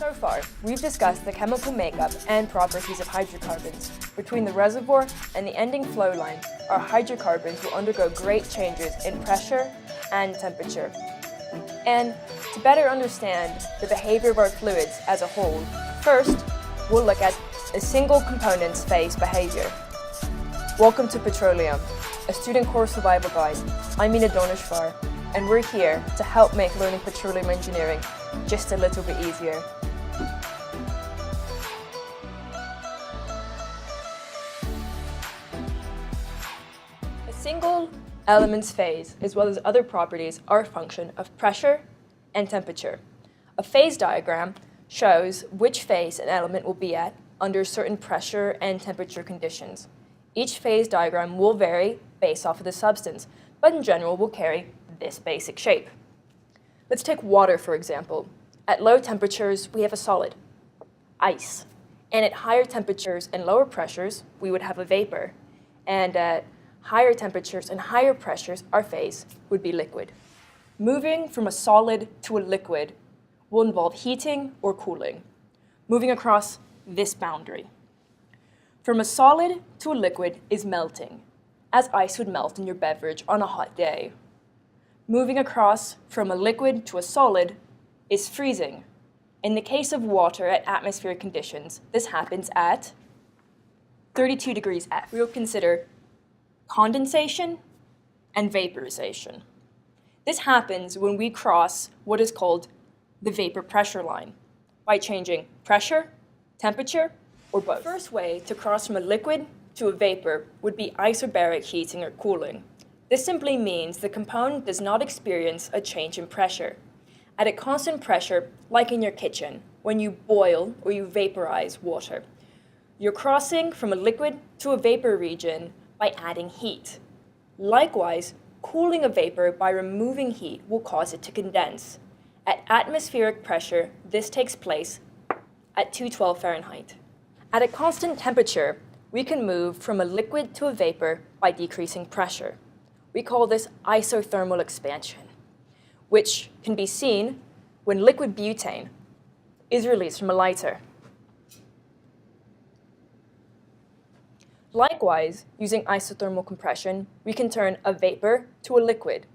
So far, we've discussed the chemical makeup and properties of hydrocarbons. Between the reservoir and the ending flow line, our hydrocarbons will undergo great changes in pressure and temperature. And to better understand the behavior of our fluids as a whole, first, we'll look at a single component's phase behavior. Welcome to Petrole-Um, a student core survival guide. I'm Mina Donishvar, and we're here to help make learning petroleum engineering just a little bit easier. A single element's phase, as well as other properties, are a function of pressure and temperature. A phase diagram shows which phase an element will be at under certain pressure and temperature conditions. Each phase diagram will vary based off of the substance, but in general will carry this basic shape. Let's take water, for example. At low temperatures, we have a solid, ice. And at higher temperatures and lower pressures, we would have a vapor. And at higher temperatures and higher pressures, our phase would be liquid. Moving from a solid to a liquid will involve heating or cooling, moving across this boundary. From a solid to a liquid is melting, as ice would melt in your beverage on a hot day. Moving across from a liquid to a solid is freezing. In the case of water at atmospheric conditions, this happens at 32 degrees F. We will consider condensation and vaporization. This happens when we cross what is called the vapor pressure line by changing pressure, temperature, or both. The first way to cross from a liquid to a vapor would be isobaric heating or cooling. This simply means the component does not experience a change in pressure. At a constant pressure, like in your kitchen, when you boil or you vaporize water, you're crossing from a liquid to a vapor region by adding heat. Likewise, cooling a vapor by removing heat will cause it to condense. At atmospheric pressure, this takes place at 212 Fahrenheit. At a constant temperature, we can move from a liquid to a vapor by decreasing pressure. We call this isothermal expansion, which can be seen when liquid butane is released from a lighter. Likewise, using isothermal compression, we can turn a vapor to a liquid.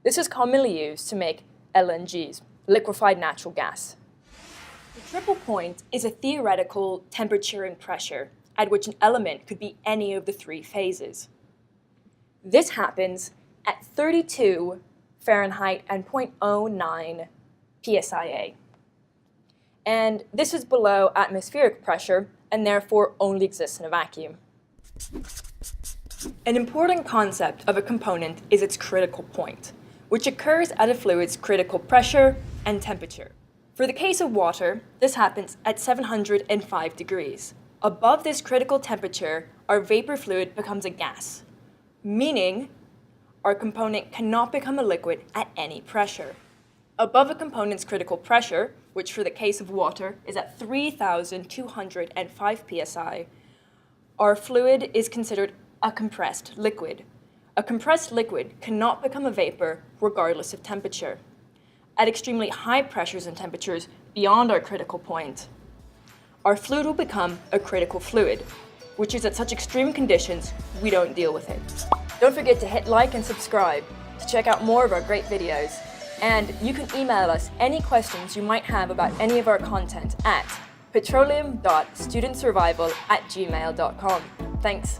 This is commonly used to make LNGs, liquefied natural gas. The triple point is a theoretical temperature and pressure at which an element could be any of the three phases. This happens at 32 Fahrenheit and 0.09 psia. And this is below atmospheric pressure and therefore only exists in a vacuum. An important concept of a component is its critical point, which occurs at a fluid's critical pressure and temperature. For the case of water, this happens at 705 degrees. Above this critical temperature, our vapor fluid becomes a gas, meaning our component cannot become a liquid at any pressure. Above a component's critical pressure, which for the case of water is at 3,205 psi, our fluid is considered a compressed liquid. A compressed liquid cannot become a vapor regardless of temperature. At extremely high pressures and temperatures beyond our critical point, our fluid will become a critical fluid, which is at such extreme conditions we don't deal with it. Don't forget to hit like and subscribe to check out more of our great videos. And you can email us any questions you might have about any of our content at petroleum.studentsurvival@gmail.com. Thanks.